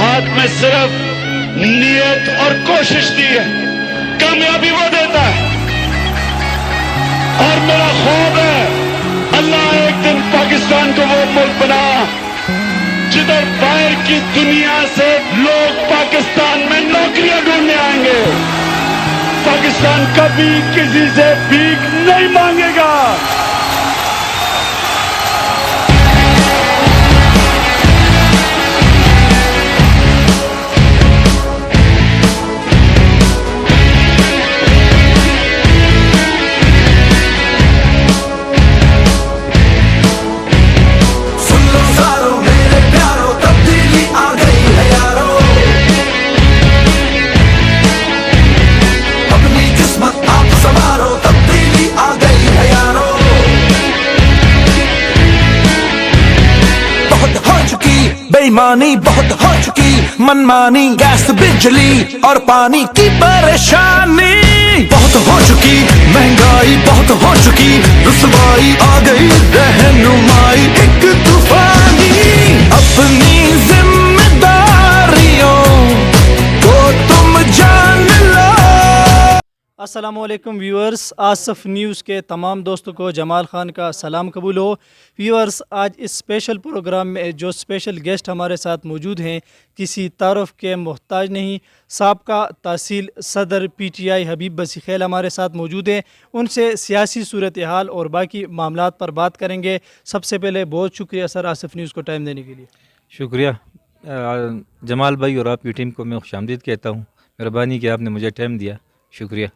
हाथ में सिर्फ नीयत और कोशिश दी है, कामयाबी वो देता है। और मेरा ख्वाब है अल्लाह एक दिन पाकिस्तान को वो मुल्क बना जिधर बाहर की दुनिया से लोग पाकिस्तान में नौकरियां ढूंढने आएंगे। पाकिस्तान कभी किसी से भीख नहीं मांगेगा। बेईमानी बहुत हो चुकी, मनमानी, गैस, बिजली और पानी की परेशानी बहुत हो चुकी, महंगाई बहुत हो चुकी, रुसवाई आ गई, रहनुमाई एक तूफानी। अपनी जिम्मेदारियों को तुम जान लो। अस्सलामुअलैकुम व्यूअर्स, आसफ न्यूज़ के तमाम दोस्तों को जमाल ख़ान का सलाम कबूल हो। व्यूअर्स, आज इस स्पेशल प्रोग्राम में जो स्पेशल गेस्ट हमारे साथ मौजूद हैं, किसी तारुफ के मोहताज नहीं, साबका तहसील सदर PTI हबीब बसीखेल हमारे साथ मौजूद हैं। उनसे सियासी सूरत हाल और बाकी मामलात पर बात करेंगे। सबसे पहले बहुत शुक्रिया सर आसफ न्यूज़ को टाइम देने के लिए। शुक्रिया जमाल भाई और आपकी टीम को मैं खुशामदीद कहता हूँ। मेहरबानी कि आपने मुझे टाइम दिया, शुक्रिया।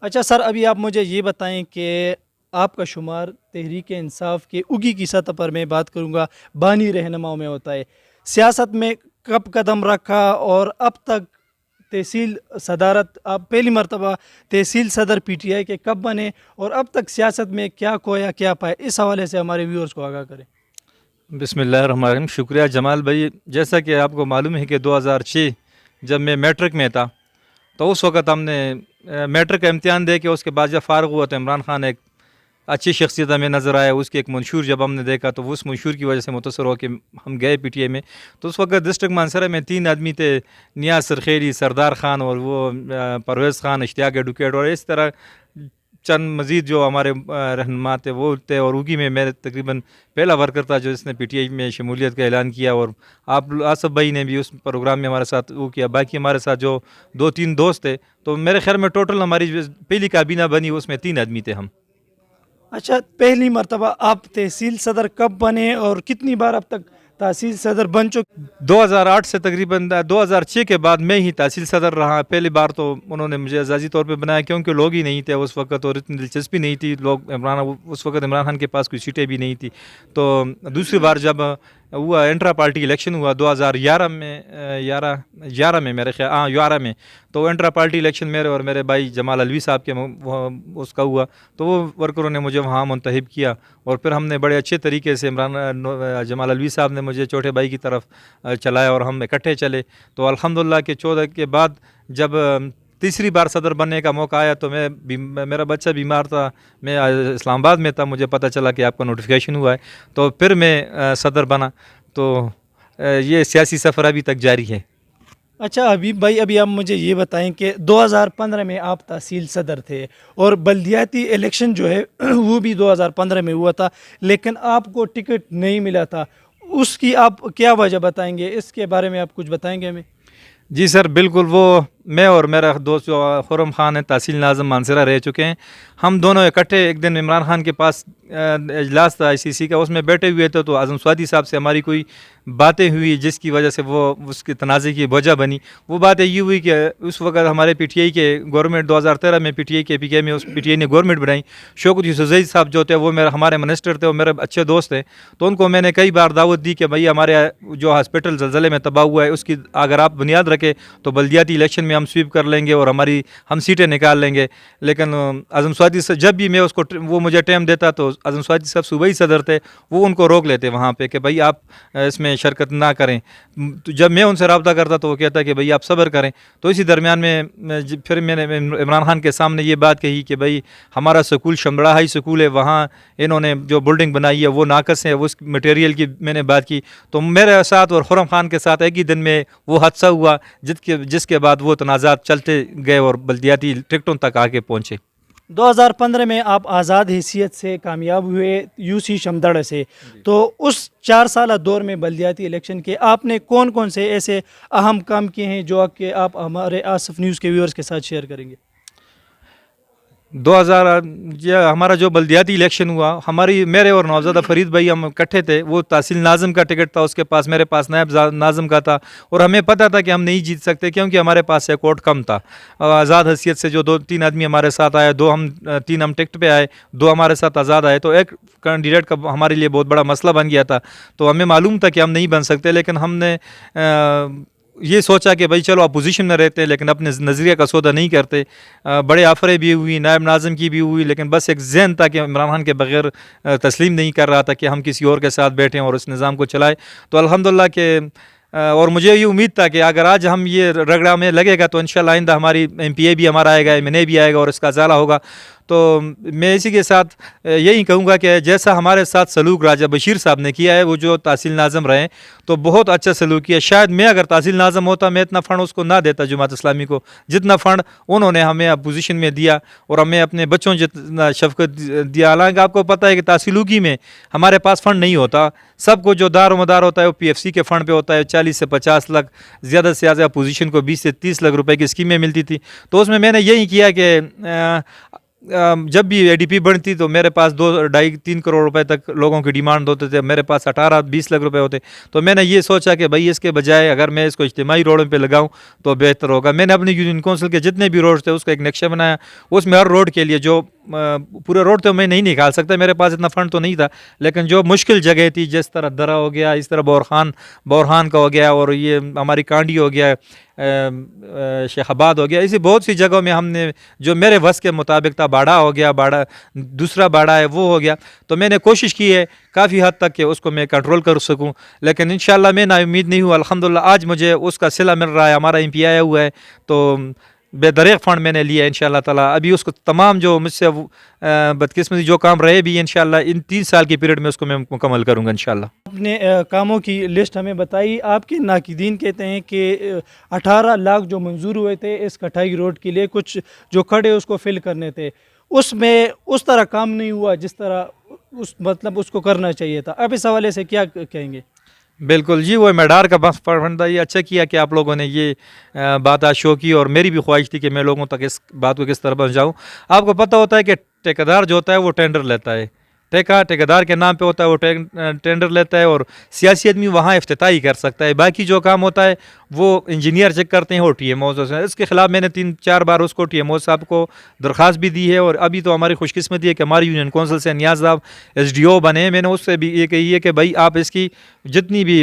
अच्छा सर, अभी आप मुझे ये बताएं कि आपका शुमार तहरीक इंसाफ के उगी की सतह पर मैं बात करूँगा बानी रहनुमाओं में होता है। सियासत में कब कदम रखा और अब तक तहसील सदारत, आप पहली मरतबा तहसील सदर PTI के कब बने और अब तक सियासत में क्या खोया क्या पाया, इस हवाले से हमारे व्यूअर्स को आगाह करें। बिस्मिल्लाहिर्रहमानिर्रहीम। शुक्रिया जमाल भाई। जैसा कि आपको मालूम है कि 2006 जब मैं मैट्रिक में था तो उस वक़्त हमने मैट्रिक का इम्तिहान दे के उसके बाद जब फ़ारग हुआ तो इमरान खान एक अच्छी शख्सियत हमें नज़र आया। उसके एक मंशूर जब हमने देखा तो उस मंशूर की वजह से मुतासर हो के हम गए PTI में। तो उस वक्त डिस्ट्रिक्ट मानसरा में 3 आदमी थे, नियाज सरखेरी, सरदार ख़ान और वो परवेज़ ख़ान, इश्तियाक एडवोकेट, और इस तरह चंद मज़ीद जो हमारे रहनुमा थे वो थे। और उगी में मैं तकरीबन पहला वर्कर था जो इसने PTI में शमूलियत का ऐलान किया। और आप आसफ भाई ने भी उस प्रोग्राम में हमारे साथ वो किया। बाकी हमारे साथ जो 2-3 दोस्त थे, तो मेरे ख्याल में टोटल हमारी पहली काबीना बनी उसमें 3 आदमी थे हम। अच्छा, पहली मरतबा आप तहसील सदर कब बने और कितनी बार अब तक तहसील सदर बन चुके? 2008 से तकरीबन 2006 के बाद मैं ही तहसील सदर रहा। पहली बार तो उन्होंने मुझे एजाज़ी तौर पे बनाया क्योंकि लोग ही नहीं थे उस वक्त और इतनी दिलचस्पी नहीं थी। लोग उस वक्त इमरान खान के पास कोई सीटें भी नहीं थी। तो दूसरी बार जब हुआ इंट्रा पार्टी इलेक्शन हुआ 2011 में, 11 में मेरे ख्याल 11 में, तो इंट्रा पार्टी इलेक्शन मेरे और मेरे भाई जमाल अलवी साहब के उसका हुआ। तो वो वर्करों ने मुझे वहाँ मुंतहिब किया और फिर हमने बड़े अच्छे तरीके से जमाल अलवी साहब ने मुझे छोटे भाई की तरफ चलाया और हम इकट्ठे चले। तो अल्हम्दुलिल्लाह के 14 के बाद जब तीसरी बार सदर बनने का मौका आया तो मेरा बच्चा बीमार था, मैं इस्लामाबाद में था, मुझे पता चला कि आपका नोटिफिकेशन हुआ है, तो फिर मैं सदर बना। तो ये सियासी सफ़र अभी तक जारी है। अच्छा हबीब भाई, अभी आप मुझे ये बताएं कि 2015 में आप तहसील सदर थे और बल्दियाती इलेक्शन जो है वो भी 2015 में हुआ था, लेकिन आपको टिकट नहीं मिला था। उसकी आप क्या वजह बताएंगे? इसके बारे में आप कुछ बताएंगे हमें? जी सर, बिल्कुल। वो मैं और मेरा दोस्त जो खुरम खान है, तहसील नाज़म मानसरा रह चुके हैं, हम दोनों इकट्ठे एक दिन इमरान खान के पास इजलास था ICC का, उसमें बैठे हुए थे। तो आज़म स्वादी साहब से हमारी कोई बातें हुई जिसकी वजह से वो उसके तनाज़े की वजह बनी। वो बातें ये हुई कि उस वक्त हमारे PTI के गवर्नमेंट 2013 में PTI के PK में उस PTI ने गवर्नमेंट बनाई। शौकत यूसुफ़ज़ई साहब जो थे वो हमारे मिनिस्टर थे और मेरे अच्छे दोस्त थे। तो उनको मैंने कई बार दावत दी कि भाई हमारे जो हॉस्पिटल ज़लज़ले में तबाह हुआ है उसकी अगर आप बुनियाद रखें तो बल्दियाती इलेक्शन में हम स्वीप कर लेंगे और हम सीटें निकाल लेंगे। लेकिन आज़म स्वाति से जब भी मैं उसको वो मुझे टाइम देता तो आज़म स्वाति साहब सूबाई सदर थे, वो उनको रोक लेते वहाँ पे कि भाई आप इसमें शिरकत ना करें। तो जब मैं उनसे रब्ता करता तो वो कहता कि भाई आप सब्र करें। तो इसी दरमियान में फिर मैंने इमरान खान के सामने ये बात कही कि भाई हमारा स्कूल शमड़ा हाई स्कूल है, वहाँ इन्होंने जो बिल्डिंग बनाई है वो नाकस है, उस मटेरियल की मैंने बात की। तो मेरे साथ और खुर्रम खान के साथ एक ही दिन में वो हादसा हुआ जिसके बाद वो तनाज़ात चलते गए और बल्दियाती टिकटों तक आके पहुँचे। 2015 में आप आज़ाद हैसियत से कामयाब हुए यूसी शमदड़ से, तो उस 4 साल दौर में बल्दियाती इलेक्शन के आपने कौन कौन से ऐसे अहम काम किए हैं जो कि आप हमारे आसफ न्यूज़ के व्यूअर्स के साथ शेयर करेंगे? 2000 हमारा जो बल्दियाती इलेक्शन हुआ, मेरे और नौज़ादा फरीद भाई हम इकट्ठे थे। वो तहसील नाज़म का टिकट था उसके पास, मेरे पास नायब नाज़म का था, और हमें पता था कि हम नहीं जीत सकते क्योंकि हमारे पास एक वोट कम था। आज़ाद हैसियत से जो 2-3 आदमी हमारे साथ आए, 3 हम टिकट पे आए, 2 हमारे साथ आज़ाद आए, तो एक कैंडिडेट का हमारे लिए बहुत बड़ा मसला बन गया था। तो हमें मालूम था कि हम नहीं बन सकते, लेकिन हमने ये सोचा कि भाई चलो अपोजिशन में रहते हैं लेकिन अपने नज़रिया का सौदा नहीं करते। बड़े आफरे भी हुई, नायब नाज़म की भी हुई, लेकिन बस एक जहन था कि इमरान खान के बगैर तस्लीम नहीं कर रहा था कि हम किसी और के साथ बैठें और उस निज़ाम को चलाएं। तो अल्हम्दुलिल्लाह के और मुझे ये उम्मीद था कि अगर आज हम ये रगड़ा में लगेगा तो इंशाल्लाह आइंदा हमारी MPA भी हमारा आएगा, MNA भी आएगा और इसका अजाला होगा। तो मैं इसी के साथ यही कहूँगा कि जैसा हमारे साथ सलूक राजा बशीर साहब ने किया है, वो जो तहसील नाज़म रहे तो बहुत अच्छा सलूक किया। शायद मैं अगर तहसील नाज़म होता मैं इतना फ़ंड उसको ना देता जमात इस्लामी को, जितना फ़ंड उन्होंने हमें अपोजिशन में दिया और हमें अपने बच्चों जितना शफ़क़त दिया। हालांकि आपको पता है कि तहसीलुकी में हमारे पास फ़ंड नहीं होता, सबको जो दारोमदार होता है वो PFC के फ़ंड पे होता है। 40 से 50 लाख, ज़्यादा से ज़्यादा अपोजिशन को 20 से 30 लाख रुपए की स्कीमें मिलती थी। तो उसमें मैंने यही किया कि जब भी ADP बनती तो मेरे पास 2-2.5-3 करोड़ रुपए तक लोगों की डिमांड होते थे, मेरे पास 18-20 लाख रुपए होते। तो मैंने ये सोचा कि भाई इसके बजाय अगर मैं इसको इज्तिमाई रोड पे लगाऊं तो बेहतर होगा। मैंने अपनी यूनियन काउंसिल के जितने भी रोड थे उसका एक नक्शा बनाया, उसमें हर रोड के लिए जो पूरे रोड तो मैं नहीं निकाल सकता, मेरे पास इतना फंड तो नहीं था, लेकिन जो मुश्किल जगह थी जिस तरह दरा हो गया, इस तरह बौरहान का हो गया और ये हमारी कांडी हो गया, शेखाबाद हो गया, ऐसी बहुत सी जगहों में हमने जो मेरे वस के मुताबिक था, बाड़ा हो गया, दूसरा बाड़ा है वो हो गया, तो मैंने कोशिश की है काफ़ी हद तक कि उसको मैं कंट्रोल कर सकूं। लेकिन इंशाल्लाह मैं नाउम्मीद नहीं हूँ। अल्हम्दुलिल्लाह आज मुझे उसका सिला मिल रहा है, हमारा MP आया हुआ है, तो बेदरेक फ़ंड मैंने लिया इंशाल्लाह ताला। अभी उसको तमाम जो मुझसे बदकिस्मती जो काम रहे भी इंशाल्लाह इन 3 साल के पीरियड में उसको मैं मुकम्मल करूँगा इंशाल्लाह। अपने कामों की लिस्ट हमें बताई। आपके नाकिदीन कहते हैं कि 18 लाख जो मंजूर हुए थे इस कटाई रोड के लिए, कुछ जो खड़े उसको फिल करने थे, उसमें उस तरह काम नहीं हुआ जिस तरह उसको करना चाहिए था। आप इस हवाले से क्या कहेंगे? बिल्कुल जी, वो मेडार का बस फंडा, ये अच्छा किया कि आप लोगों ने ये बात आज शो की, और मेरी भी ख्वाहिश थी कि मैं लोगों तक इस बात को किस तरह पहुँचाऊँ। आपको पता होता है कि ठेकेदार जो होता है वो टेंडर लेता है, ठेकेदार के नाम पे होता है, वो टेंडर लेता है और सियासी आदमी वहाँ इफ्तिताही कर सकता है। बाकी जो काम होता है वो इंजीनियर चेक करते हैं और TMO से। इसके ख़िलाफ़ मैंने 3-4 बार उसको TMO साहब को दरख्वास्त भी दी है, और अभी तो हमारी खुशकिस्मती है कि हमारी यूनियन कौंसिल से नियाज़ साहब SDO बने। मैंने उससे भी ये कही है कि भाई आप इसकी जितनी भी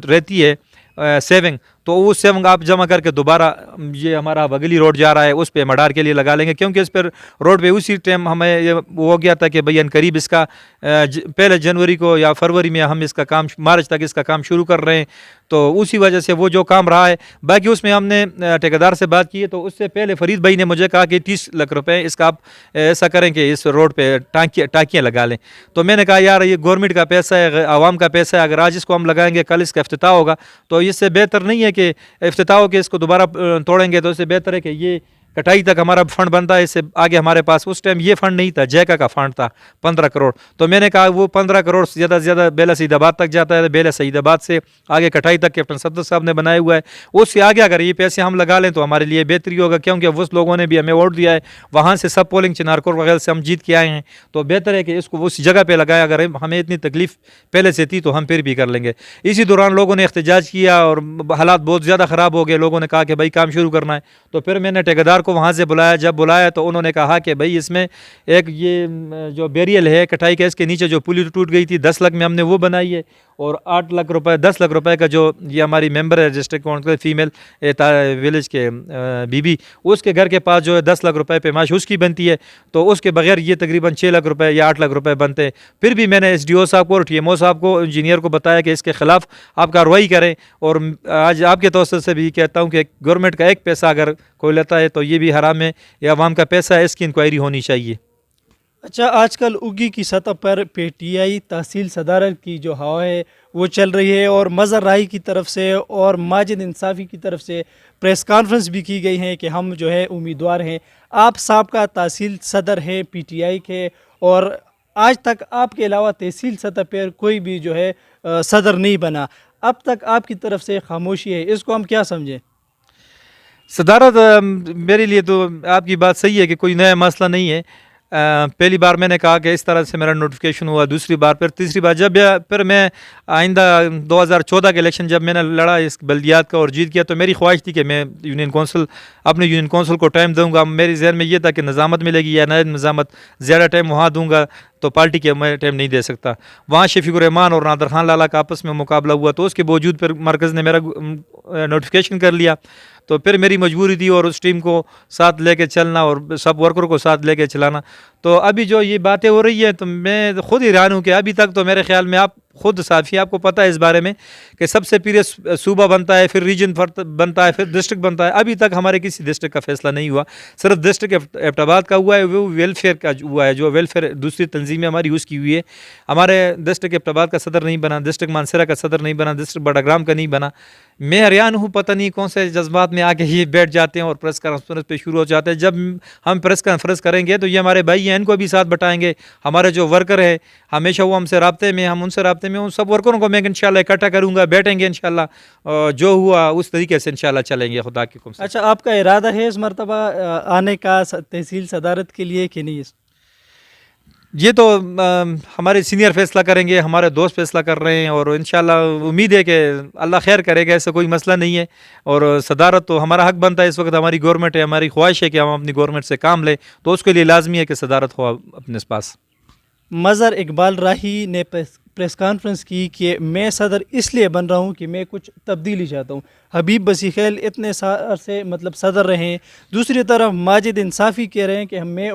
रहती है सेविंग, तो वो सेविंग आप जमा करके दोबारा ये हमारा बगली रोड जा रहा है उस पे मडार के लिए लगा लेंगे, क्योंकि इस पर रोड पे उसी टाइम हमें ये वो हो गया था कि भैया करीब इसका पहले जनवरी को या फरवरी में हम इसका काम, मार्च तक इसका काम शुरू कर रहे हैं, तो उसी वजह से वो जो काम रहा है। बाकी उसमें हमने ठेकेदार से बात की है, तो उससे पहले फरीद भाई ने मुझे कहा कि 30 लाख रुपए इसका आप ऐसा करें कि इस रोड पे टाँकियाँ लगा लें। तो मैंने कहा यार ये गवर्नमेंट का पैसा है, आवाम का पैसा है, अगर आज इसको हम लगाएंगे कल इसका इफ्तिताह होगा, तो इससे बेहतर नहीं है कि इफ्तिताह हो के इसको दोबारा तोड़ेंगे। तो इससे बेहतर है कि ये कटाई तक हमारा फंड बनता है, इससे आगे हमारे पास उस टाइम ये फंड नहीं था, जैका का फंड था 15 करोड़। तो मैंने कहा वो 15 करोड़ ज़्यादा से ज़्यादा बेला सईदाबाद तक जाता है, बेला सईदाबाद से आगे कटाई तक कैप्टन सदर साहब ने बनाया हुआ है। उससे आगे अगर ये पैसे हम लगा लें तो हमारे लिए बेहतरी होगा, क्योंकि उस लोगों ने भी हमें वोट दिया है, वहाँ से सब पोलिंग चिनारकोट वगैरह से हम जीत के आए हैं, तो बेहतर है कि इसको उस जगह पर लगाए। अगर हमें इतनी तकलीफ पहले से थी तो हम फिर भी कर लेंगे। इसी दौरान लोगों ने एहतजाज किया और हालात बहुत ज़्यादा ख़राब हो गए, लोगों ने कहा कि भाई काम शुरू करना है। तो फिर मैंने ठेकेदार को वहाँ से बुलाया, जब बुलाया तो उन्होंने कहा कि भाई इसमें एक ये जो बैरियल है कटाई का, इसके नीचे जो पुली टूट गई थी 10 लाख में हमने वो बनाई है, और 8 लाख रुपए 10 लाख रुपए का जो ये हमारी मेंबर है डिस्ट्रिक्ट काउंसिल फीमेल विलेज के बीबी, उसके घर के पास जो है 10 लाख रुपए पे माश उसकी बनती है, तो उसके बगैर ये तकरीबन 6 लाख रुपए या 8 लाख रुपए बनते हैं। फिर भी मैंने SDO साहब को और TMO साहब को, इंजीनियर को बताया कि इसके खिलाफ आप कार्रवाई करें, और आज आपके तवज्जो से भी कहता हूँ कि गवर्नमेंट का एक पैसा अगर कोई लेता है तो ये भी हराम है, या अवाम का पैसा है, इसकी इंक्वायरी होनी चाहिए। अच्छा, आजकल उगी की सतह पर PTI तहसील सदारत की जो हवा है वो चल रही है, और मज़हर राही की तरफ से और माजिद इंसाफ़ी की तरफ से प्रेस कॉन्फ्रेंस भी की गई है कि हम जो है उम्मीदवार हैं। आप साबका तहसील सदर हैं PTI के, और आज तक आपके अलावा तहसील सतह पर कोई भी जो है सदर नहीं बना, अब तक आपकी तरफ से खामोशी है, इसको हम क्या समझें? सदारत मेरे लिए तो आपकी बात सही है कि कोई नया मसला नहीं है। पहली बार मैंने कहा कि इस तरह से मेरा नोटिफिकेशन हुआ, दूसरी बार, फिर तीसरी बार, जब फिर मैं आइंदा 2014 के इलेक्शन जब मैंने लड़ा इस बल्दियात का और जीत गया, तो मेरी ख्वाहिश थी कि मैं अपने यूनियन कौंसिल को टाइम दूंगा। मेरे जहन में ये था कि निज़ामत मिलेगी या नए निज़ामत, ज़्यादा टाइम वहाँ दूंगा तो पार्टी के मैं टाइम नहीं दे सकता। वहाँ शफीकुर रहमान और नादर खान लाला का आपस में मुकाबला हुआ, तो उसके बावजूद फिर मरकज़ ने मेरा नोटिफिकेशन कर लिया, तो फिर मेरी मजबूरी थी और उस टीम को साथ लेके चलना और सब वर्करों को साथ लेके चलाना। तो अभी जो ये बातें हो रही है तो मैं खुद हैरान हूँ कि अभी तक तो मेरे ख्याल में, आप खुद साफ़ी आपको पता है इस बारे में, कि सबसे पहले सूबा बनता है, फिर रीजन बनता है, फिर डिस्ट्रिक्ट बनता है। अभी तक हमारे किसी डिस्ट्रिक्ट का फैसला नहीं हुआ, सिर्फ डिस्ट्रिक्ट एबटाबाद का हुआ है, वो वेलफेयर का हुआ है, जो वेलफेयर दूसरी तंजीमें हमारी यूज़ की हुई है। हमारे डिस्ट्रिक्ट एबटाबाद का सदर नहीं बना, डिस्ट्रिक्ट मानसरा का सदर नहीं बना, डिस्ट्रिक्ट बड़ाग्राम का नहीं बना। मैं हैरान हूँ, पता नहीं कौन से जज्बात में आके ये बैठ जाते हैं और प्रेस कॉन्फ्रेंस पे शुरू हो जाते हैं। जब हम प्रेस कॉन्फ्रेंस करेंगे तो ये हमारे भाई हैं, इनको भी साथ बटाएंगे। हमारे जो वर्कर है हमेशा वो हमसे राब्ते में, हम उनसे राब्ते में, उन सब वर्करों को मैं इंशाल्लाह इकट्ठा करूँगा, बैठेंगे इंशाल्लाह, जो हुआ उस तरीके से इंशाल्लाह चलेंगे खुदा के हुक्म से। अच्छा, आपका इरादा है इस मरतबा आने का तहसील सदारत के लिए कि नहीं? ये तो हमारे सीनियर फैसला करेंगे, हमारे दोस्त फैसला कर रहे हैं, और इंशाल्लाह उम्मीद है कि अल्लाह खैर करेगा, ऐसा कोई मसला नहीं है। और सदारत तो हमारा हक बनता है, इस वक्त हमारी गवर्नमेंट है, हमारी ख्वाहिश है कि हम अपनी गवर्नमेंट से काम लें, तो उसके लिए लाजमी है कि सदारत हो अपने पास। मज़हर इकबाल राही ने प्रेस कॉन्फ्रेंस की कि मैं सदर इसलिए बन रहा हूँ कि मैं कुछ तब्दीली चाहता हूँ। हबीब बसीखेल इतने साल से मतलब सदर रहे हैं। दूसरी तरफ माजिद इंसाफ़ी कह रहे हैं कि मैं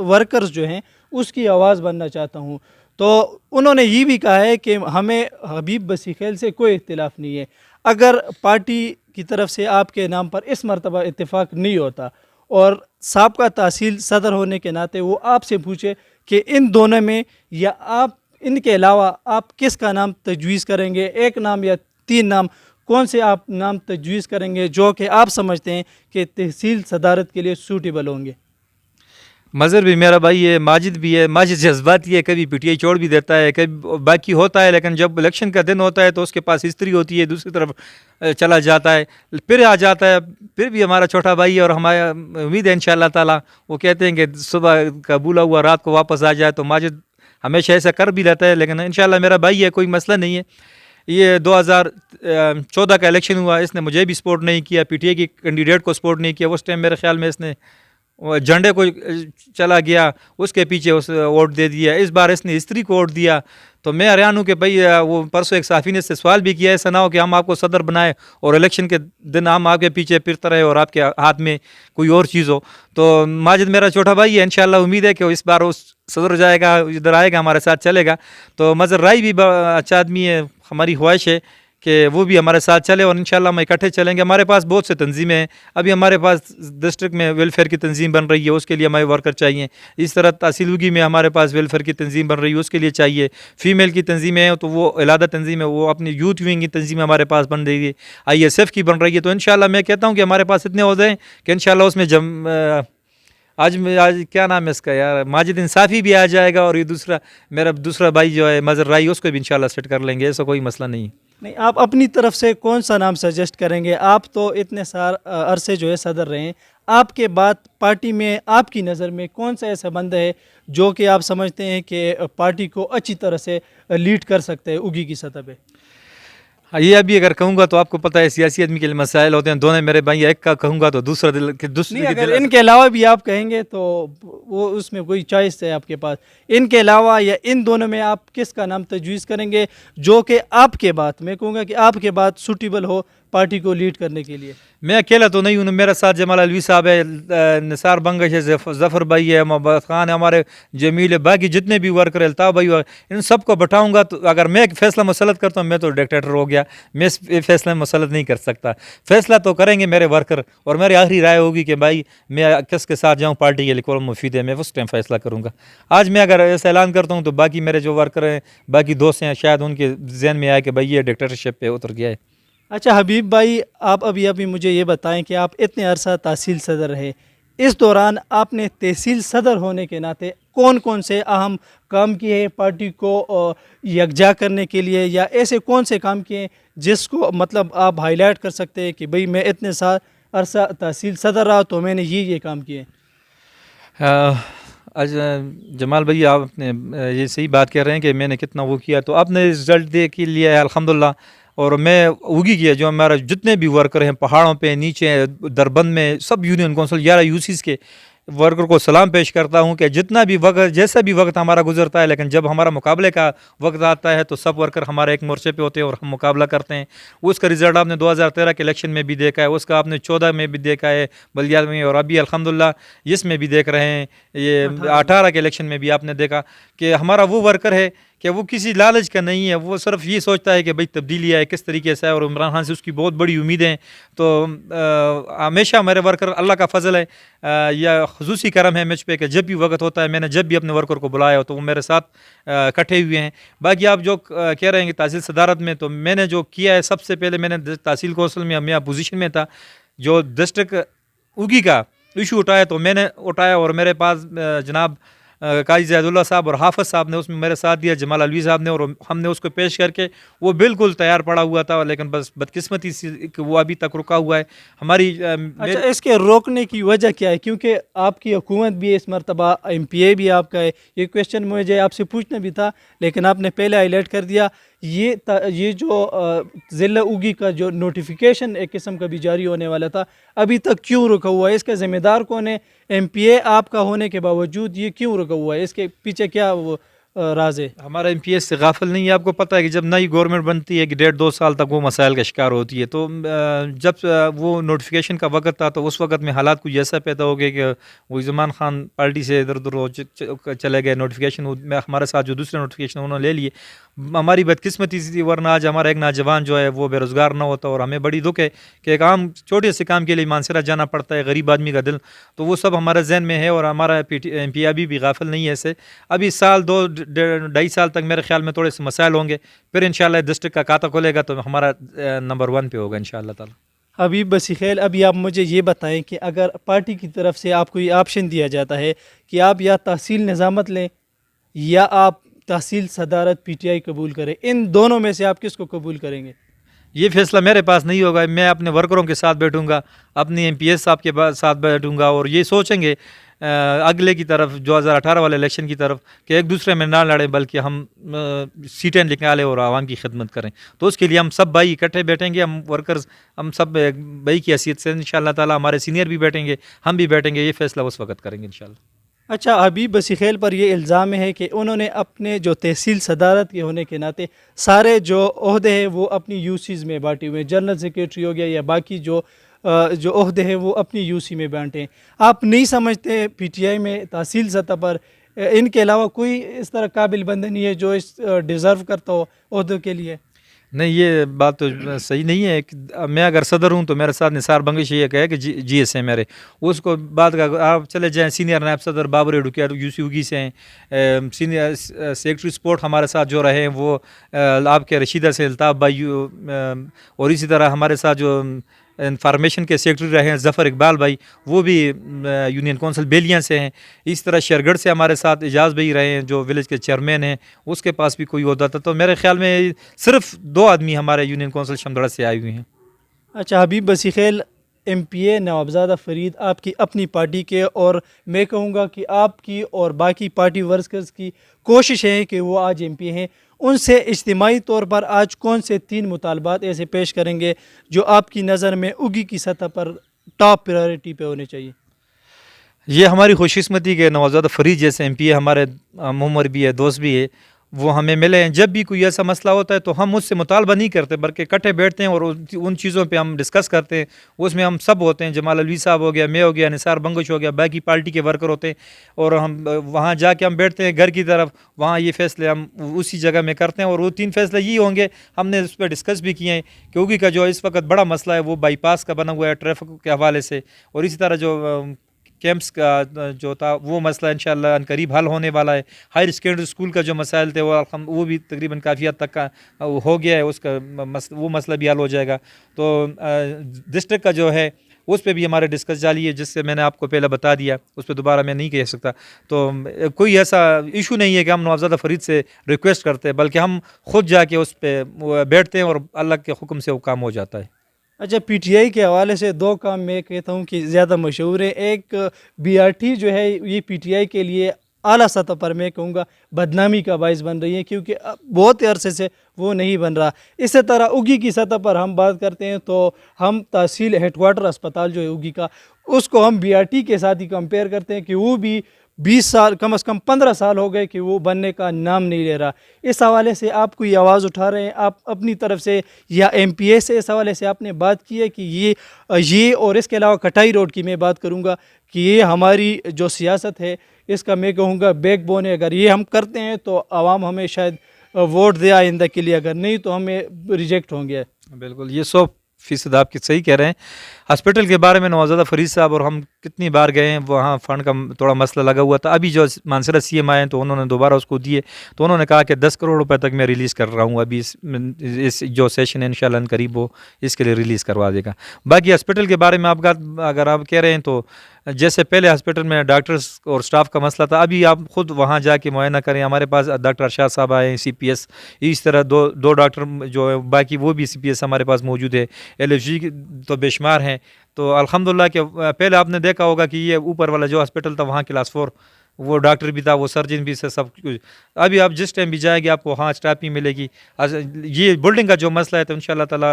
वर्कर्स जो हैं उसकी आवाज़ बनना चाहता हूँ। तो उन्होंने ये भी कहा है कि हमें हबीब बसीखेल से कोई इख्तिलाफ़ नहीं है। अगर पार्टी की तरफ से आपके नाम पर इस मरतबा इत्तेफाक नहीं होता और साबका तहसील सदर होने के नाते वो आपसे पूछे कि इन दोनों में या आप इनके अलावा आप किसका नाम तजवीज़ करेंगे, एक नाम या 3 नाम, कौन से आप नाम तजवीज़ करेंगे जो कि आप समझते हैं कि तहसील सदारत के लिए सूटेबल होंगे? मज़हर भी मेरा भाई है, माजिद भी है, माजिद जज्बाती है, कभी PTI छोड़ भी देता है, कभी बाकी होता है, लेकिन जब इलेक्शन का दिन होता है तो उसके पास हिस्ट्री होती है, दूसरी तरफ चला जाता है, फिर आ जाता है। फिर भी हमारा छोटा भाई है और हमारा उम्मीद है इंशाअल्लाह ताला, वो कहते हैं कि सुबह का बुला हुआ रात को वापस आ जाए, तो माजिद हमेशा ऐसा कर भी रहता है, लेकिन इंशाअल्लाह मेरा भाई है, कोई मसला नहीं है। ये 2014 का इलेक्शन हुआ, इसने मुझे भी सपोर्ट नहीं किया, PTI की कैंडिडेट को सपोर्ट नहीं किया। उस टाइम मेरे ख्याल में इसने झंडे को चला गया, उसके पीछे उस वोट दे दिया। इस बार इसने स्त्री को वोट दिया। तो मैं हैरान हूँ कि भाई वो परसों एक साफ़ी ने इससे सवाल भी किया, ऐसा ना हो कि हम आपको सदर बनाए और इलेक्शन के दिन हम आपके पीछे फिरता रहे और आपके हाथ में कोई और चीज़ हो। तो माजिद मेरा छोटा भाई है, इंशाल्लाह उम्मीद है कि इस बार वो सदर जाएगा, इधर आएगा, हमारे साथ चलेगा। तो मज़हर राही भी अच्छा आदमी है, हमारी ख्वाहिश है कि वो भी हमारे साथ चले और इंशाल्लाह हम इकट्ठे चलेंगे। हमारे पास बहुत से तंजीमें हैं, अभी हमारे पास डिस्ट्रिक्ट में वेलफेयर की तंजीम बन रही है, उसके लिए हमारे वर्कर चाहिए। इस तरह तहसीलुगी में हमारे पास वेलफेयर की तंजीम बन रही है, उसके लिए चाहिए। फीमेल की तंजीमें हैं तो वो अलहदा तंजीम है, वो अपनी यूथ विंग की तंजीम हमारे पास बन रही है, ISF की बन रही है। तो इंशाल्लाह मैं कहता हूँ कि हमारे पास इतने ओहदे हैं कि इंशाल्लाह उसमें आज क्या नाम है इसका यार, माजिद इंसाफ़ी भी आ जाएगा और ये मेरा दूसरा भाई जो है मज़हर राही, उसको भी इंशाल्लाह सेट कर लेंगे, ऐसा कोई मसला नहीं। नहीं, आप अपनी तरफ से कौन सा नाम सजेस्ट करेंगे? आप तो इतने अरसे जो है सदर रहे हैं, आपके बाद पार्टी में आपकी नज़र में कौन सा ऐसा बंदा है जो कि आप समझते हैं कि पार्टी को अच्छी तरह से लीड कर सकते हैं उगी की सतह पे? हाँ, ये अभी अगर कहूँगा तो आपको पता है सियासी आदमी के लिए मसाइल होते हैं, दोनों मेरे भाई, एक का कहूँगा तो दूसरा दिल नहीं, दूसरे के अगर दिल इनके अलावा भी आप कहेंगे तो वो उसमें कोई चॉइस है आपके पास, इनके अलावा या इन दोनों में आप किसका नाम तजवीज़ करेंगे जो कि आपके बाद, मैं कहूँगा कि आपके बाद सूटेबल हो पार्टी को लीड करने के लिए? मैं अकेला तो नहीं हूँ, मेरे साथ जमाल अलवी साहब है, निसार बंगश है, जफ़र भाई है, मोहब्बत खान है, हमारे जमील है, बाकी जितने भी वर्कर है, अल्ताफ़ भाई, इन सबको बैठाऊंगा। तो अगर मैं एक फ़ैसला मुसलत करता हूँ मैं तो डिक्टेटर हो गया, मैं इस फैसला मुसलत नहीं कर सकता। फैसला तो करेंगे मेरे वर्कर, और मेरी आखिरी राय होगी कि भाई मैं किसके साथ जाऊँ, पार्टी के लिए कौन मुफीद है, मैं उस टाइम फैसला करूँगा। आज मैं अगर ऐसा ऐलान करता हूँ तो बाकी मेरे जो वर्कर हैं, बाकी दोस्त हैं, शायद उनके जहन में आए कि भाई ये डिक्टेटरशिप पे उतर गया है। अच्छा हबीब भाई, आप अभी मुझे ये बताएं कि आप इतने अरसा तहसील सदर रहे, इस दौरान आपने तहसील सदर होने के नाते कौन कौन से अहम काम किए हैं पार्टी को यकजा करने के लिए, या ऐसे कौन से काम किए हैं जिसको मतलब आप हाईलाइट कर सकते हैं कि भाई मैं इतने साल अरसा तहसील सदर रहा तो मैंने ये काम किए? आज जमाल भाई आपने ये सही बात कह रहे हैं कि मैंने कितना वो किया, तो आपने रिजल्ट दे के लिए अल्हम्दुलिल्लाह, और मैं उगी किया जो हमारा जितने भी वर्कर हैं पहाड़ों पे, नीचे दरबंद में, सब यूनियन कौंसिल 11 यूसीस के वर्कर को सलाम पेश करता हूं कि जितना भी वक्त, जैसा भी वक्त हमारा गुजरता है, लेकिन जब हमारा मुकाबले का वक्त आता है तो सब वर्कर हमारे एक मोर्चे पे होते हैं और हम मुकाबला करते हैं। उसका रिजल्ट आपने 2013 के इलेक्शन में भी देखा है, उसका आपने 14 में भी देखा है बल्दियात में, और अभी अल्हम्दुलिल्लाह इसमें भी देख रहे हैं, ये 18 के इलेक्शन में भी आपने देखा कि हमारा वो वर्कर है कि वो किसी लालच का नहीं है, वो सिर्फ ये सोचता है कि भाई तब्दीली आए किस तरीके से है, और इमरान खान से उसकी बहुत बड़ी उम्मीदें हैं। तो हमेशा मेरे वर्कर, अल्लाह का फजल है या खुसूसी करम है मुझ पे कि जब भी वक्त होता है, मैंने जब भी अपने वर्कर को बुलाया हो तो वो मेरे साथ इकट्ठे हुए हैं। बाकी आप जो कह रहे हैं कि तहसील सदारत में, तो मैंने जो किया है, सबसे पहले मैंने तहसील कौंसिल में, मैं अपोजिशन में था, जो डिस्ट्रिक्ट उगी का इशू उठाया तो मैंने उठाया, और मेरे पास जनाब काजी ज़ैदुल्लाह साहब और हाफ़िज़ साहब ने उसमें मेरे साथ दिया, जमाल अलवी साहब ने, और हमने उसको पेश करके, वो बिल्कुल तैयार पड़ा हुआ था, लेकिन बस बदकिस्मती से वो अभी तक रुका हुआ है हमारी। अच्छा, इसके रोकने की वजह क्या है? क्योंकि आपकी हुकूमत भी है इस मरतबा, MPA भी आपका है, ये क्वेश्चन मुझे आपसे पूछना भी था लेकिन आपने पहले हाईलाइट कर दिया। ये जो ज़िला उगी का जो नोटिफिकेशन एक किस्म का भी जारी होने वाला था, अभी तक क्यों रुका हुआ है? इसका ज़िम्मेदार कौन है? MPA आपका होने के बावजूद ये क्यों रुका हुआ है? इसके पीछे क्या वो राज है? हमारा MPS से गाफिल नहीं है। आपको पता है कि जब नई गवर्नमेंट बनती है कि 1.5-2 साल तक वो मसाइल का शिकार होती है, तो जब वो नोटिफिकेशन का वक्त था तो उस वक्त में हालात कुछ ऐसा पैदा हो गए कि वो ज़मान खान पार्टी से इधर उधर चले गए, नोटिफिकेशन हमारे साथ जो दूसरे नोटिफिकेशन उन्होंने ले लिए। हमारी बदकिस्मती थी, वरना आज हमारा एक नौजवान जो है वो बेरोज़गार ना होता, और हमें बड़ी दुख है कि एक आम छोटे से काम के लिए मानसरा जाना पड़ता है, गरीब आदमी का दिल, तो वो सब हमारे जहन में है। और हमारा MPA अभी भी गाफिल नहीं है ऐसे। अभी साल 2-2.5 साल तक मेरे ख्याल में थोड़े से मसाइल होंगे, फिर इंशाल्लाह डिस्ट्रिक्ट का खाता खोलेगा तो हमारा नंबर 1 पे होगा इंशाल्लाह ताला। हबीब बसीखेल, अभी आप मुझे ये बताएं कि अगर पार्टी की तरफ से आपको ये ऑप्शन दिया जाता है कि आप या तहसील निज़ामत लें या आप तहसील सदारत PTI कबूल करें, इन दोनों में से आप किसको कबूल करेंगे? ये फैसला मेरे पास नहीं होगा। मैं अपने वर्करों के साथ बैठूंगा, अपनी MPS साहब के साथ बैठूंगा, और ये सोचेंगे अगले की तरफ 2018 वाले इलेक्शन की तरफ कि एक दूसरे में ना लड़ें, बल्कि हम सीटें निकालें और आवाम की खिदमत करें। तो उसके लिए हम सब भाई इकट्ठे बैठेंगे, हम वर्कर्स, हम सब भाई की हैसियत से इंशाल्लाह ताला, हमारे सीनियर भी बैठेंगे, हम भी बैठेंगे, ये फैसला उस वक्त करेंगे इंशाल्लाह। अच्छा, हबीब बसीखेल पर ये इल्ज़ाम है कि उन्होंने अपने जो तहसील सदारत के होने के नाते सारे जो ओहदे हैं वो अपनी UCs में बांटे हुए हैं, जनरल सेक्रेटरी हो गया या बाकी जो ओहदे हैं वो अपनी UC में बांटे हैं। आप नहीं समझते PTI में तहसील सतह पर इनके अलावा कोई इस तरह काबिल बंदा नहीं है जो इस डिज़र्व करता हो ओहदे के लिए? नहीं, ये बात तो सही नहीं है कि मैं अगर सदर हूँ तो मेरे साथ निसार बंगश ये कहे कि GS है मेरे, उसको बात का आप चले जाएं, सीनियर नायब सदर बाबर एडुकिया UC उगी से हैं, सीनियर सेक्रेटरी स्पोर्ट हमारे साथ जो रहे हैं वो आपके रशीदा से अल्ताफ़ भाई, और इसी तरह हमारे साथ जो इंफॉर्मेशन के सेक्रेटरी रहे हैं ज़फ़र इकबाल भाई, वो भी यूनियन कौंसिल बेलियाँ से हैं। इस तरह शेरगढ़ से हमारे साथ एजाज़ भाई रहे हैं जो विलेज के चेयरमैन हैं, उसके पास भी कोई ओहदा था। तो मेरे ख्याल में सिर्फ 2 आदमी हमारे यूनियन कौंसिल शमदड़ा से आए हुए हैं। अच्छा, हबीब बसीखेल, MPA नवाबज़ादा फ़रीद आपकी अपनी पार्टी के, और मैं कहूँगा कि आपकी और बाकी पार्टी वर्कर्स की कोशिश है कि वो आज MPA हैं, उनसे इज्तिमाई तौर पर आज कौन से 3 मुतालबात ऐसे पेश करेंगे जो आपकी नज़र में उगी की सतह पर टॉप प्रायोरिटी पे होने चाहिए? ये हमारी खुशकिस्मती के नवाज़ादा फरीद जैसे एमपी है, हमारे हम उम्र भी है, दोस्त भी है, वो हमें मिले हैं। जब भी कोई ऐसा मसला होता है तो हम उससे मुतालबा नहीं करते, बल्कि इकट्ठे बैठते हैं और उन चीज़ों पे हम डिस्कस करते हैं। उसमें हम सब होते हैं, जमाल अलवी साहब हो गया, मैं हो गया, निसार बंगश हो गया, बाकी पार्टी के वर्कर होते हैं, और हम वहाँ जाके हम बैठते हैं घर की तरफ। वहाँ ये फ़ैसले हम उसी जगह में करते हैं, और वो 3 फैसले ये होंगे। हमने उस पर डिस्कस भी किए हैं, क्योंकि का जो इस वक्त बड़ा मसला है वो बाईपास का बना हुआ है ट्रैफिक के हवाले से, और इसी तरह जो कैंप्स का जो था वो मसला इंशाअल्लाह अनकरीब हल होने वाला है। हायर सेकेंडरी स्कूल का जो मसाइल थे वो भी तकरीबन काफ़ी हद तक का हो गया है, उसका वो मसला भी हल हो जाएगा। तो डिस्ट्रिक्ट का जो है उस पर भी हमारे डिस्कस जारी है, जिससे मैंने आपको पहले बता दिया, उस पर दोबारा मैं नहीं कह सकता। तो कोई ऐसा इशू नहीं है कि हम नवाज़ादा फरीद से रिक्वेस्ट करते हैं, बल्कि हम खुद जाके उस पर बैठते हैं और अल्लाह के हुक्म से वो काम हो जाता है। अच्छा, पीटीआई के हवाले से 2 काम मैं कहता हूँ कि ज़्यादा मशहूर है। एक बीआरटी जो है ये पीटीआई के लिए आला सतह पर मैं कहूँगा बदनामी का बायस बन रही है, क्योंकि बहुत अरसे से वो नहीं बन रहा। इसी तरह उगी की सतह पर हम बात करते हैं तो हम तहसील हेडक्वार्टर अस्पताल जो है उगी का, उसको हम बीआरटी के साथ ही कंपेयर करते हैं कि वो भी 20 साल, कम से कम 15 साल हो गए कि वो बनने का नाम नहीं ले रहा। इस हवाले से आप कोई आवाज़ उठा रहे हैं आप अपनी तरफ से, या एमपीए से इस हवाले से आपने बात की है कि ये और इसके अलावा कटाई रोड की मैं बात करूँगा कि ये हमारी जो सियासत है इसका मैं कहूँगा बैकबोन है। अगर ये हम करते हैं तो आवाम हमें शायद वोट दे आइंदा के लिए, अगर नहीं तो हमें रिजेक्ट होंगे। बिल्कुल, ये 100% आपकी सही कह रहे हैं। हॉस्पिटल के बारे में नवाज़ादा फरीद साहब और हम कितनी बार गए हैं, वहाँ फ़ंड का थोड़ा मसला लगा हुआ था। अभी जो मानसरा सीएम आए हैं तो उन्होंने दोबारा उसको दिए, तो उन्होंने कहा कि 10 करोड़ रुपए तक मैं रिलीज़ कर रहा हूँ। अभी इस जो सेशन है इंशाल्लाह करीब वो इसके लिए रिलीज़ करवा देगा। बाकी हॉस्पिटल के बारे में अगर आप कह रहे हैं तो जैसे पहले हॉस्पिटल में डॉक्टर्स और स्टाफ का मसला था, अभी आप खुद वहाँ जाके मुआयना करें। हमारे पास डॉक्टर अरशाद साहब आए हैं CPS, इस तरह दो डॉक्टर जो है बाकी वो भी CPS हमारे पास मौजूद है। LFG तो बेशुमार हैं। तो अल्हम्दुलिल्लाह कि पहले आपने देखा होगा कि ये ऊपर वाला जो हॉस्पिटल था वहाँ क्लास 4 वो डॉक्टर भी था, वो सर्जन भी से सब कुछ। अभी आप जिस टाइम भी जाएंगे आपको वहाँ स्टाफ ही मिलेगी। ये बिल्डिंग का जो मसला है तो इंशाअल्लाह ताला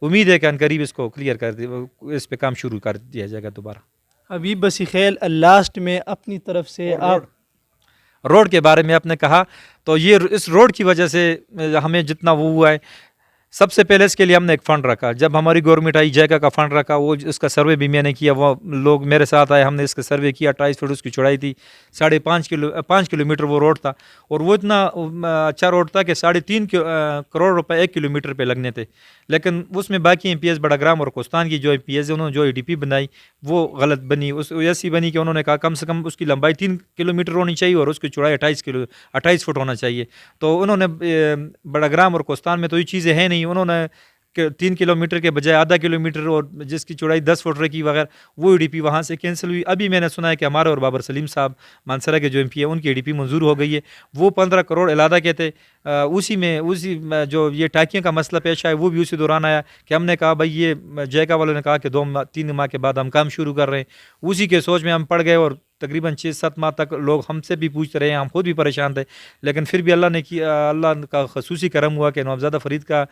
उम्मीद है कि अनकरीब इसको क्लियर कर दे, इस पर काम शुरू कर दिया जाएगा दोबारा। हबीब बसी खैल, लास्ट में अपनी तरफ से आप रोड के बारे में आपने कहा, तो ये इस रोड की वजह से हमें जितना वो हुआ है, सबसे पहले इसके लिए हमने एक फ़ंड रखा। जब हमारी गवर्नमेंट आई जैका का फ़ंड रखा, वो इसका सर्वे भी मैंने किया, वो लोग मेरे साथ आए, हमने इसका सर्वे किया। 28 फीट उसकी चौड़ाई थी, 5.5 किलोमीटर वो रोड था, और वो इतना अच्छा रोड था कि 3.5 करोड़ रुपए 1 किलोमीटर पे लगने थे। लेकिन उसमें बाकी MPS बड़ाग्राम और कोस्तान की जो MPS है उन्होंने जो ADP बनाई वो गलत बनी। उस ऐसी बनी कि उन्होंने कहा कम से कम उसकी लंबाई 3 किलोमीटर होनी चाहिए और उसकी चौड़ाई 28 फुट होना चाहिए। तो उन्होंने बड़ाग्राम और कोस्तान में तो ये चीज़ें हैं नहीं, उन्होंने 3 किलोमीटर के बजाय आधा किलोमीटर और जिसकी चौड़ाई 10 फुट रखी वगैरह, वो ADP वहाँ से कैंसिल हुई। अभी मैंने सुना है कि हमारे और बाबर सलीम साहब मानसरा के जो MP है उनकी ADP मंजूर हो गई है। वो 15 करोड़ इलादा के थे। उसी में जो ये टाकियों का मसला पेश आया वो भी उसी दौरान आया कि हमने कहा भाई ये जैका वालों ने कहा कि 2-3 माह के बाद हम काम शुरू कर रहे हैं। उसी के सोच में हम पड़ गए और तकरीबन 6-7 माह तक लोग हमसे भी पूछते रहे, हम खुद भी परेशान थे। लेकिन फिर भी अल्लाह का खसूसी करम हुआ कि नवाज़ादा फरीद का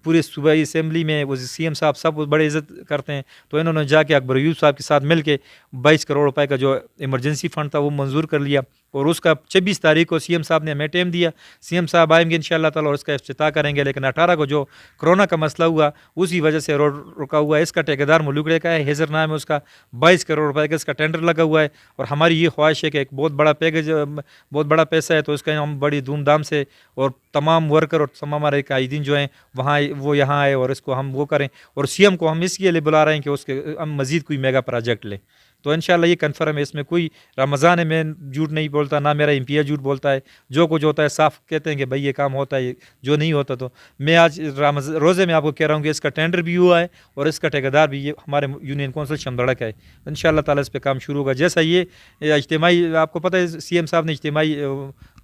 पूरे सूबाई असम्बली में वो CM साहब सब बड़े इज़्ज़त करते हैं, तो इन्होंने जाके अकबर अयूब साहब के साथ मिल के 22 करोड़ रुपए का जो इमरजेंसी फ़ंड था वो मंजूर कर लिया। और उसका 26 तारीख को CM साहब ने हमें टाइम दिया। CM साहब आएंगे इंशाअल्लाह ताला और उसका इफ्तिताह करेंगे। लेकिन 18 को जो कोरोना का मसला हुआ उसी वजह से रोड रुका हुआ है। इसका ठेकेदार मुलुगड़े का है, हेजर नाम है उसका। 22 करोड़ रुपए का इसका टेंडर लगा हुआ है, और हमारी ये ख्वाहिश है कि एक बहुत बड़ा पैकेज, बहुत बड़ा पैसा है, तो इसका हम बड़ी धूमधाम से और तमाम वर्कर और तमाम हमारे कायदीन जो हैं वहाँ वो यहाँ आए और इसको हम वो करें। और CM को हम इसके लिए बुला रहे हैं कि उसके हम मज़ीद कोई मेगा प्रोजेक्ट लें। तो इंशाल्लाह ये कन्फर्म है, इसमें कोई रमज़ान है मैं झूठ नहीं बोलता, ना मेरा MP झूठ बोलता है। जो कुछ होता है साफ कहते हैं कि भाई ये काम होता है, जो नहीं होता तो मैं आज रोज़े में आपको कह रहा हूँ कि इसका टेंडर भी हुआ है और इसका ठेकेदार भी ये हमारे यूनियन कौंसिल शमदड़ा का है। इंशाल्लाह ताला इस पर काम शुरू होगा। जैसा ये इज्तिमाई, आपको पता है CM साहब ने इज्तिमाई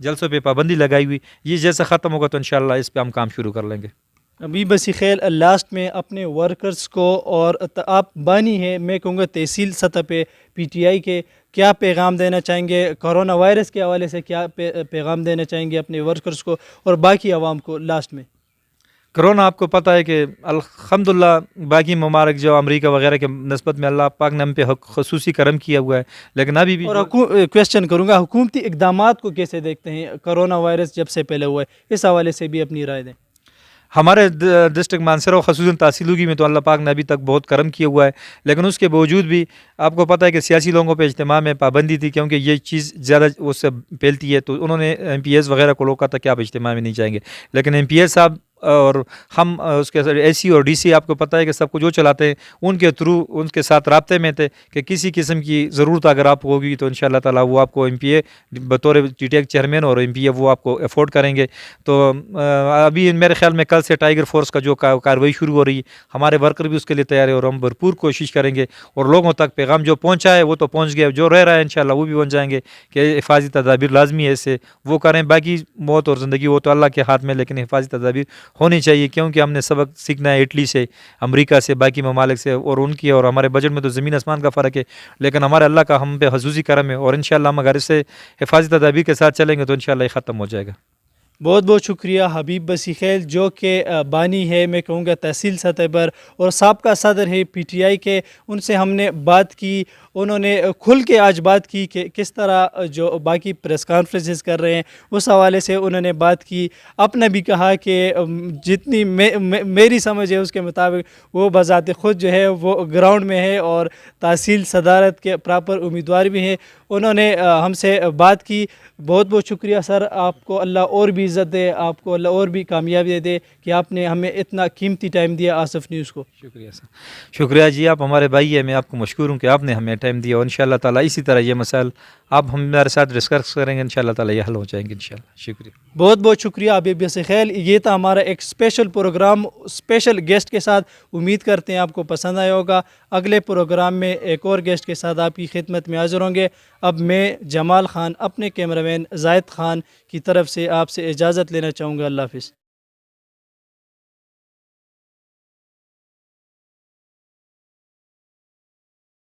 जलसों पर पाबंदी लगाई हुई, ये जैसा ख़त्म होगा तो इंशाल्लाह इस पर हम काम शुरू कर लेंगे। अभी बसी खैल लास्ट में अपने वर्कर्स को और आप बानी हैं, मैं कहूँगा तहसील सतह पे पीटीआई के, क्या पैगाम देना चाहेंगे कोरोना वायरस के हवाले से, क्या पैगाम देना चाहेंगे अपने वर्कर्स को और बाकी आवाम को लास्ट में? कोरोना आपको पता है कि अल्हम्दुलिल्लाह बाकी ममालिक जो अमेरिका वगैरह के नस्बत में अल्लाह पाक ने हम पे खसूसी करम किया हुआ है, लेकिन अभी भी और क्वेश्चन करूँगा, हुकूमती इकदामात को कैसे देखते हैं? कोरोना वायरस जब से पहले हुआ है, इस हवाले से भी अपनी राय दें। हमारे डिस्ट्रिक्ट मानसरा और खसूसन तहसीलुगी में तो अल्लाह पाक ने अभी तक बहुत करम किया हुआ है, लेकिन उसके बावजूद भी आपको पता है कि सियासी लोगों पे इज्तिमा में पाबंदी थी, क्योंकि ये चीज़ ज़्यादा उससे फैलती है, तो उन्होंने MPs वगैरह को रोका था कि आप इज्तिमा में नहीं जाएंगे। लेकिन MPs साहब और हम उसके AC और DC आपको पता है कि सबको जो चलाते हैं उनके थ्रू उनके साथ राब्ते में थे कि किसी किस्म की ज़रूरत अगर आप होगी तो इंशाल्लाह ताला वो आपको MPA बतौर TTAC चेयरमैन और MPA वो आपको अफोर्ड करेंगे। तो अभी मेरे ख्याल में कल से टाइगर फोर्स का जो कार्रवाई शुरू हो रही है, हमारे वर्कर भी उसके लिए तैयार है और हम भरपूर कोशिश करेंगे और लोगों तक पैगाम जो पहुँचा है वो तो पहुँच गया, जो रह रहा है इंशाल्लाह वो भी बन जाएंगे कि हिफाजी तदाबीर लाजमी है, इससे वो करें। बाकी मौत और ज़िंदगी वो तो अल्लाह के हाथ में, लेकिन हिफाजी तदाबीर होनी चाहिए, क्योंकि हमने सबक सीखना है इटली से, अमेरिका से, बाकी ममालिक से, और उनकी और हमारे बजट में तो ज़मीन आसमान का फ़र्क है, लेकिन हमारे अल्लाह का हम पे खसूसी करम है और इंशाल्लाह हम अगर इससे हिफाजी तदाबीर के साथ चलेंगे तो इंशाल्लाह ये ख़त्म हो जाएगा। बहुत बहुत शुक्रिया हबीब बसी खैल, जो कि बानी है, मैं कहूँगा तहसील सतह पर, और साबका सदर है PTI के। उनसे हमने बात की, उन्होंने खुल के आज बात की कि किस तरह जो बाकी प्रेस कॉन्फ्रेंसेस कर रहे हैं उस हवाले से उन्होंने बात की। आपने भी कहा कि जितनी मेरी समझ है उसके मुताबिक वो बज़ात ख़ुद जो है वो ग्राउंड में है और तहसील सदारत के प्रॉपर उम्मीदवार भी हैं। उन्होंने हमसे बात की। बहुत बहुत शुक्रिया सर, आपको अल्लाह और भी इज़्ज़त दे, आपको अल्लाह और भी कामयाबी दे कि आपने हमें इतना कीमती टाइम दिया आसिफ न्यूज़ को। शुक्रिया सर, शुक्रिया जी, आप हमारे भाई हैं, मैं आपको मशकूर हूँ कि आपने हमें टाइम दिया और इंशाल्लाह ताला इसी तरह ये मसाइल आप हमारे साथ डिस्कस करेंगे, इंशाल्लाह ताला ये हल हो जाएंगे इंशाल्लाह। शुक्रिया, बहुत बहुत शुक्रिया हबीब बसी खैल। ये था हमारा एक स्पेशल प्रोग्राम स्पेशल गेस्ट के साथ। उम्मीद करते हैं आपको पसंद आया होगा। अगले प्रोग्राम में एक और गेस्ट के साथ आपकी खिदमत में हाजिर होंगे। अब मैं जमाल ख़ान अपने कैमरामैन जायद ख़ान की तरफ से आपसे इजाज़त लेना चाहूँगा। अल्लाह हाफ़िज़।